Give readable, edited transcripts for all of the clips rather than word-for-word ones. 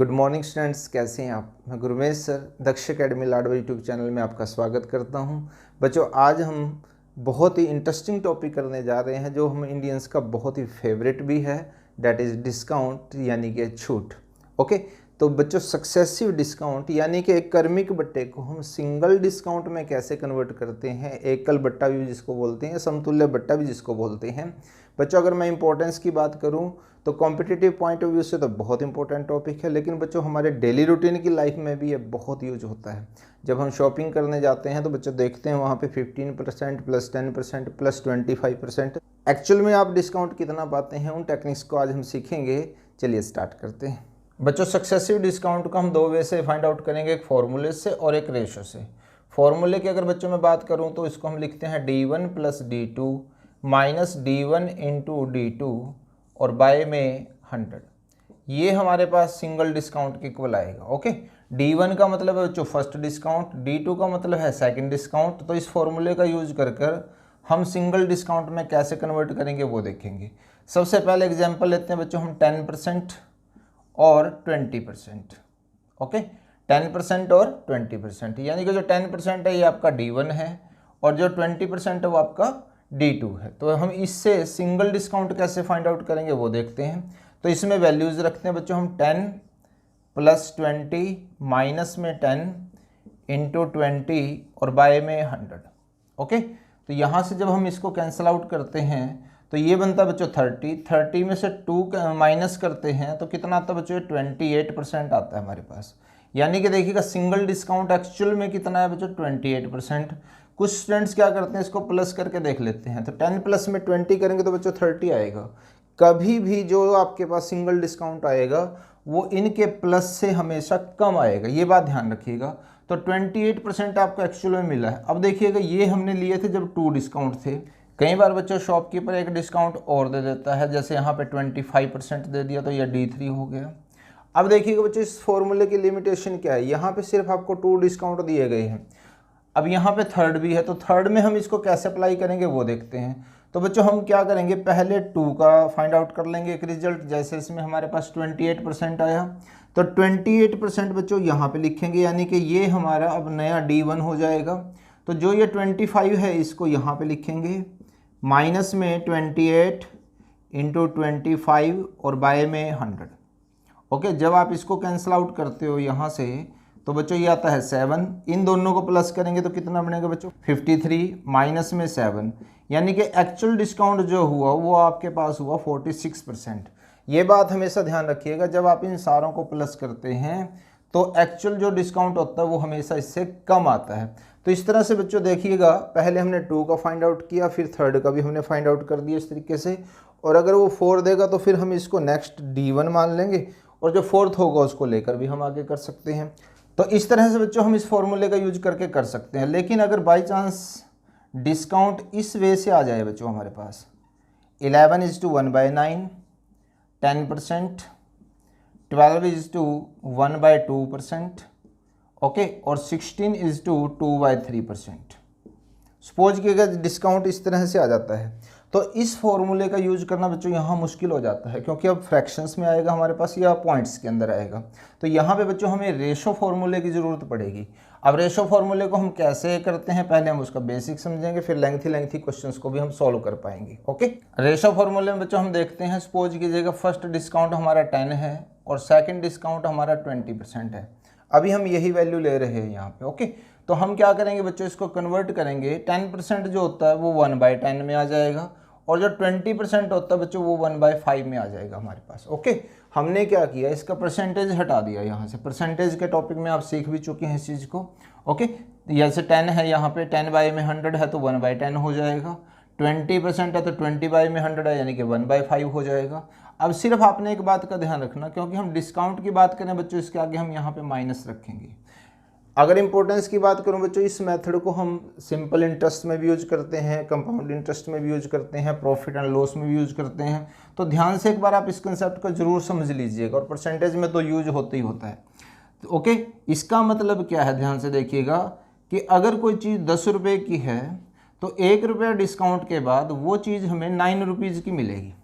Good morning students, कैसे हैं आप। मैं गुरमेश सर दक्ष अकेडमी लाडवा यूट्यूब चैनल में आपका स्वागत करता हूं। बच्चों, आज हम बहुत ही इंटरेस्टिंग टॉपिक करने जा रहे हैं जो हम इंडियंस का बहुत ही फेवरेट भी है, डैट इज़ डिस्काउंट यानी कि छूट। ओके, तो बच्चों सक्सेसिव डिस्काउंट यानी कि एक क्रमिक बट्टे को हम सिंगल डिस्काउंट में कैसे कन्वर्ट करते हैं, एकल बट्टा भी जिसको बोलते हैं, समतुल्य बट्टा भी जिसको बोलते हैं। बच्चों, अगर मैं इंपॉर्टेंस की बात करूं तो कॉम्पिटिटिव पॉइंट ऑफ व्यू से तो बहुत इंपॉर्टेंट टॉपिक है, लेकिन बच्चों हमारे डेली रूटीन की लाइफ में भी ये बहुत यूज होता है। जब हम शॉपिंग करने जाते हैं तो बच्चों देखते हैं वहाँ पे 15% प्लस 10% प्लस 25%। एक्चुअल में आप डिस्काउंट कितना पाते हैं, उन टेक्निक्स को आज हम सीखेंगे। चलिए स्टार्ट करते हैं। बच्चों, सक्सेसिव डिस्काउंट को हम दो वे से फाइंड आउट करेंगे, एक फॉर्मूले से और एक रेशो से। फॉर्मूले की अगर बच्चों मैं बात करूँ तो इसको हम लिखते हैं D1 plus D2 minus D1 into D2 और बाय में 100। ये हमारे पास सिंगल डिस्काउंट के इक्वल आएगा। ओके, D1 का मतलब है बच्चों फर्स्ट डिस्काउंट, D2 का मतलब है सेकंड डिस्काउंट। तो इस फॉर्मूले का यूज कर हम सिंगल डिस्काउंट में कैसे कन्वर्ट करेंगे वो देखेंगे। सबसे पहले एग्जांपल लेते हैं बच्चों हम 10% और 20%। ओके, 10% और 20%, यानी कि जो 10% है ये आपका D1 है और जो 20% है वो आपका D2 है। तो हम इससे सिंगल डिस्काउंट कैसे फाइंड आउट करेंगे वो देखते हैं। तो इसमें वैल्यूज़ रखते हैं बच्चों हम 10 प्लस 20 माइनस में 10 इंटू 20 और बाय में 100। ओके, तो यहाँ से जब हम इसको कैंसिल आउट करते हैं तो ये बनता है बच्चों 30 में से 2 माइनस करते हैं तो कितना आता है बच्चों, 28% आता है हमारे पास। यानी कि देखिएगा सिंगल डिस्काउंट एक्चुअल में कितना है बच्चों, 28%। कुछ स्टूडेंट्स क्या करते हैं, इसको प्लस करके देख लेते हैं। तो 10 प्लस में 20 करेंगे तो बच्चों 30 आएगा। कभी भी जो आपके पास सिंगल डिस्काउंट आएगा वो इनके प्लस से हमेशा कम आएगा, ये बात ध्यान रखिएगा। तो 28% आपको एक्चुअल में मिला है। अब देखिएगा ये हमने लिए थे जब 2 डिस्काउंट थे। कई बार बच्चों शॉपकीपर एक डिस्काउंट और दे देता है, जैसे यहाँ पे 25% दे दिया तो यह D3 हो गया। अब देखिएगा बच्चों इस फॉर्मूले की लिमिटेशन क्या है, यहाँ पे सिर्फ आपको 2 डिस्काउंट दिए गए हैं। अब यहाँ पे थर्ड भी है, तो थर्ड में हम इसको कैसे अप्लाई करेंगे वो देखते हैं। तो बच्चों हम क्या करेंगे, पहले 2 का फाइंड आउट कर लेंगे एक रिजल्ट। जैसे इसमें हमारे पास 28% आया तो 28% बच्चों यहाँ पे लिखेंगे, यानी कि ये हमारा अब नया D1 हो जाएगा। तो जो ये 25 है इसको यहाँ पे लिखेंगे, माइनस में 28 इंटू 25 और बाय में 100। ओके, जब आप इसको कैंसिल आउट करते हो यहाँ से तो बच्चों ये आता है 7। इन दोनों को प्लस करेंगे तो कितना बनेगा बच्चों, 53 माइनस में 7, यानी कि एक्चुअल डिस्काउंट जो हुआ वो आपके पास हुआ 46%। ये बात हमेशा ध्यान रखिएगा, जब आप इन सारों को प्लस करते हैं तो एक्चुअल जो डिस्काउंट होता है वो हमेशा इससे कम आता है। तो इस तरह से बच्चों देखिएगा, पहले हमने 2 का फाइंड आउट किया, फिर थर्ड का भी हमने फाइंड आउट कर दिया इस तरीके से। और अगर वो 4 देगा तो फिर हम इसको नेक्स्ट D1 मान लेंगे और जो फोर्थ होगा उसको लेकर भी हम आगे कर सकते हैं। तो इस तरह से बच्चों हम इस फॉर्मूले का यूज करके कर सकते हैं। लेकिन अगर बाई चांस डिस्काउंट इस वे से आ जाए बच्चों हमारे पास 11:1/9, 10%, 12:1/2%, ओके, और 16:2/3%। सपोज कि अगर डिस्काउंट इस तरह से आ जाता है तो इस फॉर्मूले का यूज करना बच्चों यहाँ मुश्किल हो जाता है, क्योंकि अब फ्रैक्शंस में आएगा हमारे पास या पॉइंट्स के अंदर आएगा। तो यहाँ पे बच्चों हमें रेशो फॉर्मूले की ज़रूरत पड़ेगी। अब रेशो फॉर्मूले को हम कैसे करते हैं, पहले हम उसका बेसिक समझेंगे, फिर लेंथी क्वेश्चंस को भी हम सॉल्व कर पाएंगे। ओके, रेशो फॉर्मूले में बच्चों हम देखते हैं, सपोज कीजिएगा फर्स्ट डिस्काउंट हमारा 10 है और सेकेंड डिस्काउंट हमारा 20% है। अभी हम यही वैल्यू ले रहे हैं यहाँ पे। ओके, तो हम क्या करेंगे बच्चों, इसको कन्वर्ट करेंगे। 10% जो होता है वो 1/10 में आ जाएगा और जो 20% होता है बच्चों वो 1/5 में आ जाएगा हमारे पास। ओके, हमने क्या किया, इसका परसेंटेज हटा दिया यहाँ से। परसेंटेज के टॉपिक में आप सीख भी चुके हैं इस चीज़ को। ओके, जैसे 10 है यहाँ पे 10/100 है तो 1/10 हो जाएगा। 20% है तो 20/100 है, यानी कि 1/5 हो जाएगा। अब सिर्फ आपने एक बात का ध्यान रखना, क्योंकि हम डिस्काउंट की बात करें बच्चों इसके आगे हम यहाँ पे माइनस रखेंगे। अगर इंपॉर्टेंस की बात करूं बच्चों, इस मेथड को हम सिंपल इंटरेस्ट में भी यूज करते हैं, कंपाउंड इंटरेस्ट में भी यूज करते हैं, प्रॉफिट एंड लॉस में भी यूज करते हैं। तो ध्यान से एक बार आप इस कंसेप्ट को जरूर समझ लीजिएगा, और परसेंटेज में तो यूज होता ही होता है। तो ओके, इसका मतलब क्या है, ध्यान से देखिएगा कि अगर कोई चीज़ 10 रुपये की है तो 1 रुपया डिस्काउंट के बाद वो चीज़ हमें 9 रुपीज़ की मिलेगी।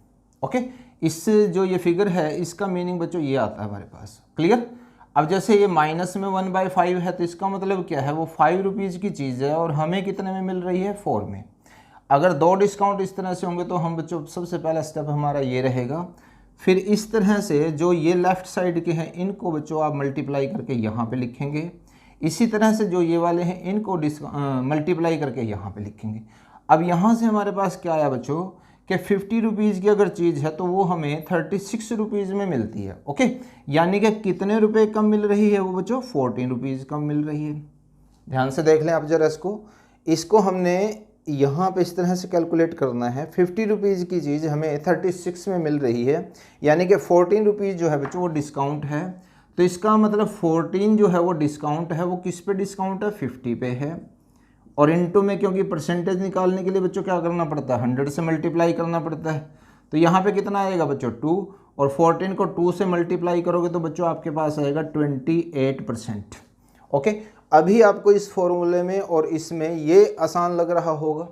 ओके, इस जो ये फिगर है इसका मीनिंग बच्चों ये आता है हमारे पास। क्लियर। अब जैसे ये माइनस में 1/5 है तो इसका मतलब क्या है, वो 5 रुपीज़ की चीज़ है और हमें कितने में मिल रही है, 4 में। अगर 2 डिस्काउंट इस तरह से होंगे तो हम बच्चों सबसे पहला स्टेप हमारा ये रहेगा। फिर इस तरह से जो ये लेफ़्ट साइड के हैं इनको बच्चों आप मल्टीप्लाई करके यहाँ पे लिखेंगे। इसी तरह से जो ये वाले हैं इनको मल्टीप्लाई करके यहाँ पे लिखेंगे। अब यहाँ से हमारे पास क्या आया बच्चों कि 50 रुपीज़ की अगर चीज़ है तो वो हमें 36 रुपीज़ में मिलती है। ओके, यानी कि कितने रुपए कम मिल रही है वो बच्चों, 14 रुपीज़ कम मिल रही है। ध्यान से देख लें आप जरा इसको हमने यहाँ पे इस तरह से कैलकुलेट करना है। 50 रुपीज़ की चीज़ हमें 36 में मिल रही है, यानी कि 14 रुपीज़ जो है बच्चों वो डिस्काउंट है। तो इसका मतलब 14 जो है वो डिस्काउंट है, वो किस पे डिस्काउंट है, 50 पे है। और इनटू में क्योंकि परसेंटेज निकालने के लिए बच्चों क्या करना पड़ता है, 100 से मल्टीप्लाई करना पड़ता है। तो यहाँ पे कितना आएगा बच्चों, 2, और 14 को 2 से मल्टीप्लाई करोगे तो बच्चों आपके पास आएगा 28%। ओके, अभी आपको इस फॉर्मूले में और इसमें ये आसान लग रहा होगा।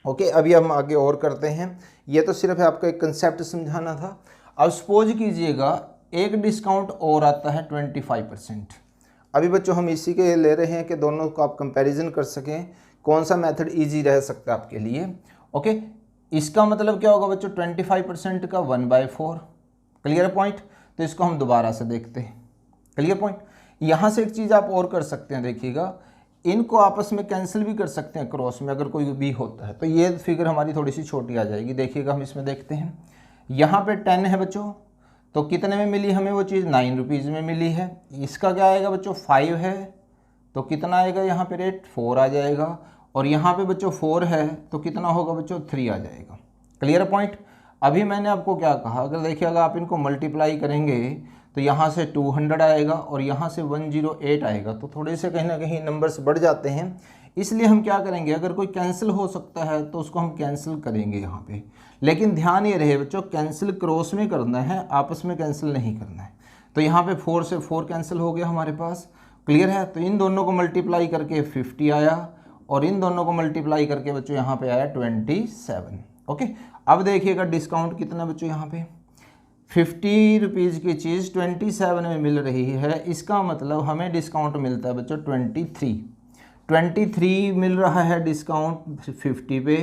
ओके, अभी हम आगे और करते हैं। ये तो सिर्फ आपको एक कंसेप्ट समझाना था। अब सपोज कीजिएगा एक डिस्काउंट और आता है 25%। अभी बच्चों हम इसी के ले रहे हैं कि दोनों को आप कंपैरिजन कर सकें, कौन सा मेथड इजी रह सकता है आपके लिए। ओके, इसका मतलब क्या होगा बच्चों, 25% का 1/4। Clear point. तो इसको हम दोबारा से देखते हैं। Clear point. यहाँ से एक चीज़ आप और कर सकते हैं, देखिएगा इनको आपस में कैंसिल भी कर सकते हैं क्रॉस में, अगर कोई भी होता है तो ये फिगर हमारी थोड़ी सी छोटी आ जाएगी। देखिएगा हम इसमें देखते हैं, यहाँ पे 10 है बच्चों, तो कितने में मिली हमें वो चीज़, 9 रुपीज़ में मिली है। इसका क्या आएगा बच्चों, 5 है तो कितना आएगा यहाँ पे रेट, 4 आ जाएगा। और यहाँ पे बच्चों 4 है तो कितना होगा बच्चों, 3 आ जाएगा। Clear point. अभी मैंने आपको क्या कहा, अगर देखिएगा आप इनको मल्टीप्लाई करेंगे तो यहाँ से 200 आएगा और यहाँ से 108 आएगा, तो थोड़े से कहीं ना कहीं नंबर्स बढ़ जाते हैं। इसलिए हम क्या करेंगे, अगर कोई कैंसिल हो सकता है तो उसको हम कैंसिल करेंगे यहाँ पे। लेकिन ध्यान ये रहे बच्चों, कैंसिल क्रॉस में करना है, आपस में कैंसिल नहीं करना है। तो यहाँ पे 4 से 4 कैंसिल हो गया हमारे पास। क्लियर है। तो इन दोनों को मल्टीप्लाई करके 50 आया और इन दोनों को मल्टीप्लाई करके बच्चों यहाँ पे आया 27। ओके, अब देखिएगा डिस्काउंट कितना बच्चों, यहाँ पे 50 रुपीज़ की चीज़ 27 में मिल रही है। इसका मतलब हमें डिस्काउंट मिलता है बच्चों 23 मिल रहा है डिस्काउंट 50 पे।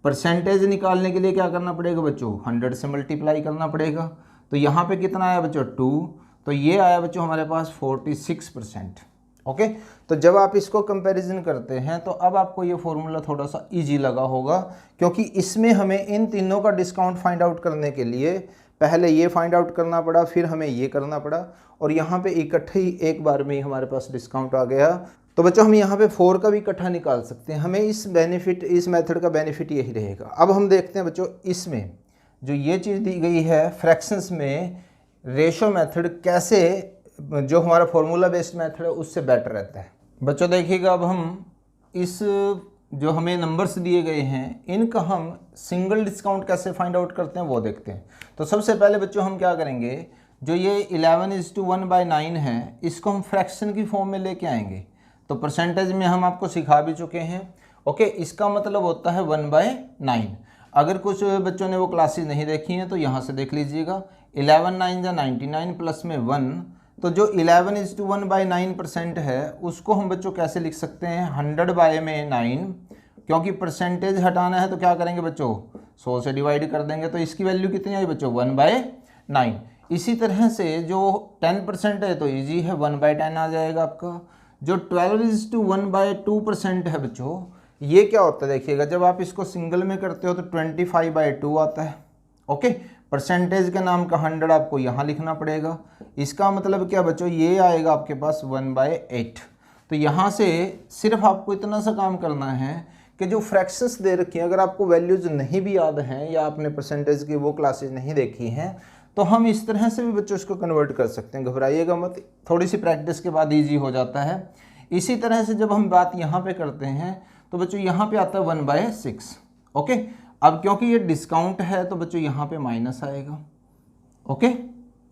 परसेंटेज निकालने के लिए क्या करना पड़ेगा बच्चों, 100 से मल्टीप्लाई करना पड़ेगा। तो यहाँ पे कितना आया बच्चों, 2, तो ये आया बच्चों हमारे पास 46%। ओके, तो जब आप इसको कंपैरिजन करते हैं तो अब आपको ये फॉर्मूला थोड़ा सा इजी लगा होगा, क्योंकि इसमें हमें इन तीनों का डिस्काउंट फाइंड आउट करने के लिए पहले ये फाइंड आउट करना पड़ा, फिर हमें ये करना पड़ा, और यहाँ पे इकट्ठे ही एक बार में ही हमारे पास डिस्काउंट आ गया। तो बच्चों हम यहाँ पे 4 का भी इकट्ठा निकाल सकते हैं। हमें इस मेथड का बेनिफिट यही रहेगा। अब हम देखते हैं बच्चों, इसमें जो ये चीज़ दी गई है फ्रैक्शंस में, रेशो मेथड कैसे जो हमारा फॉर्मूला बेस्ड मेथड है उससे बेटर रहता है। बच्चों देखिएगा, अब हम इस जो हमें नंबर्स दिए गए हैं इनका हम सिंगल डिस्काउंट कैसे फाइंड आउट करते हैं वो देखते हैं। तो सबसे पहले बच्चों हम क्या करेंगे, जो ये 11:1/9 है इसको हम फ्रैक्शन की फॉर्म में लेके आएंगे। तो परसेंटेज में हम आपको सिखा भी चुके हैं। ओके, इसका मतलब होता है 1/9। अगर कुछ बच्चों ने वो क्लासेस नहीं देखी हैं तो यहाँ से देख लीजिएगा। 11 9 जा 99 प्लस में 1, तो जो 11:1/9% है उसको हम बच्चों कैसे लिख सकते हैं, 100/9, क्योंकि परसेंटेज हटाना है तो क्या करेंगे बच्चों, 100 से डिवाइड कर देंगे। तो इसकी वैल्यू कितनी आई बच्चों, 1/9। इसी तरह से जो 10% है तो इजी है, 1/10 आ जाएगा आपका। जो 12:1/2% है बच्चों, ये क्या होता है देखिएगा, जब आप इसको सिंगल में करते हो तो 25/2 आता है। ओके, परसेंटेज के नाम का 100 आपको यहाँ लिखना पड़ेगा। इसका मतलब क्या बच्चों, ये आएगा आपके पास 1/8। तो यहाँ से सिर्फ आपको इतना सा काम करना है कि जो फ्रैक्शंस दे रखी हैं, अगर आपको वैल्यूज नहीं भी याद हैं या आपने परसेंटेज की वो क्लासेज नहीं देखी हैं तो हम इस तरह से भी बच्चों इसको कन्वर्ट कर सकते हैं। घबराइएगा मत, थोड़ी सी प्रैक्टिस के बाद ईजी हो जाता है। इसी तरह से जब हम बात यहाँ पे करते हैं तो बच्चों यहाँ पे आता है 1/6। ओके, अब क्योंकि ये डिस्काउंट है तो बच्चों यहाँ पे माइनस आएगा। ओके,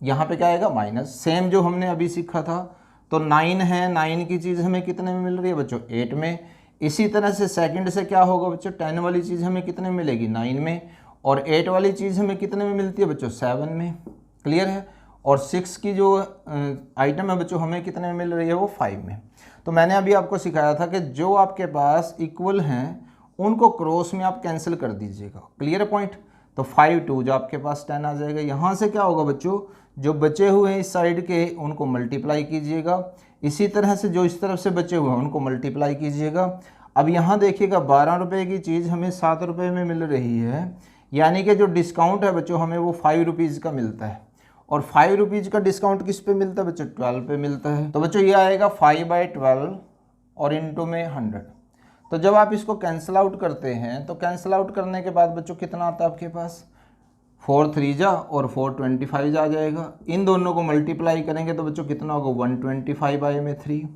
यहाँ पे क्या आएगा, माइनस। सेम जो हमने अभी सीखा था, तो 9 है, 9 की चीज़ हमें कितने में मिल रही है बच्चों, 8 में। इसी तरह से सेकंड से क्या होगा बच्चों, 10 वाली चीज़ हमें कितने में मिलेगी, 9 में। और 8 वाली चीज़ हमें कितने में मिलती है बच्चों? 7 में। क्लियर है? और 6 की जो आइटम है बच्चों हमें कितने में मिल रही है? वो 5 में। तो मैंने अभी आपको सिखाया था कि जो आपके पास इक्वल हैं उनको क्रॉस में आप कैंसिल कर दीजिएगा। Clear point? तो 5 2 जो आपके पास 10 आ जाएगा। यहाँ से क्या होगा बच्चों? जो बचे हुए हैं इस साइड के उनको मल्टीप्लाई कीजिएगा, इसी तरह से जो इस तरफ से बचे हुए हैं उनको मल्टीप्लाई कीजिएगा। अब यहाँ देखिएगा 12 रुपये की चीज़ हमें 7 रुपये में मिल रही है, यानी कि जो डिस्काउंट है बच्चों हमें वो 5 रुपीज़ का मिलता है। और 5 रुपीज़ का डिस्काउंट किस पे मिलता है बच्चों? 12 पे मिलता है। तो बच्चों ये आएगा 5/12 और इंटू में 100। तो जब आप इसको कैंसिल आउट करते हैं तो कैंसिल आउट करने के बाद बच्चों कितना आता है आपके पास? 4 3 जा और 4 25 आ जाएगा। इन दोनों को मल्टीप्लाई करेंगे तो बच्चों कितना होगा? 125 में 3।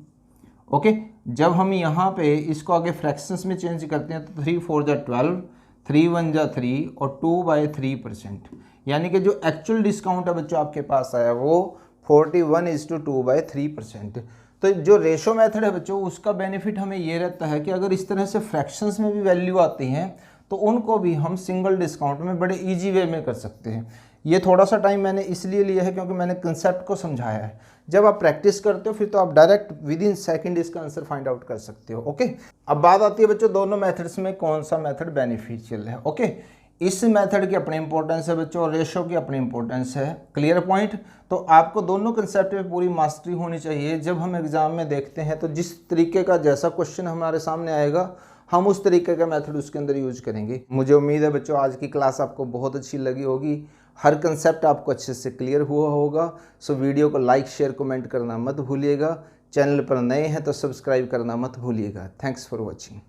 ओके, जब हम यहाँ पे इसको आगे फ्रैक्शंस में चेंज करते हैं तो 3 4 जा 12, 3 1 जा 3 और 2/3%, यानी कि जो एक्चुअल डिस्काउंट है बच्चों आपके पास आया वो 41:2/3%। तो जो रेशो मेथड है बच्चों उसका बेनिफिट हमें ये रहता है कि अगर इस तरह से फ्रैक्शंस में भी वैल्यू आती हैं तो उनको भी हम सिंगल डिस्काउंट में बड़े इजी वे में कर सकते हैं। ये थोड़ा सा टाइम मैंने इसलिए लिया है क्योंकि मैंने कंसेप्ट को समझाया है। जब आप प्रैक्टिस करते हो फिर तो आप डायरेक्ट विद इन सेकेंड इसका आंसर फाइंड आउट कर सकते हो। ओके, अब बात आती है बच्चों दोनों मेथड्स में कौन सा मेथड बेनिफिशियल है। ओके, इस मेथड की अपनी इंपॉर्टेंस है बच्चों और रेशो की अपनी इंपॉर्टेंस है। Clear point? तो आपको दोनों कंसेप्ट में पूरी मास्टरी होनी चाहिए। जब हम एग्जाम में देखते हैं तो जिस तरीके का जैसा क्वेश्चन हमारे सामने आएगा हम उस तरीके का मेथड उसके अंदर यूज करेंगे। मुझे उम्मीद है बच्चों आज की क्लास आपको बहुत अच्छी लगी होगी, हर कंसेप्ट आपको अच्छे से क्लियर हुआ होगा। सो वीडियो को लाइक शेयर कमेंट करना मत भूलिएगा। चैनल पर नए हैं तो सब्सक्राइब करना मत भूलिएगा। Thanks for watching.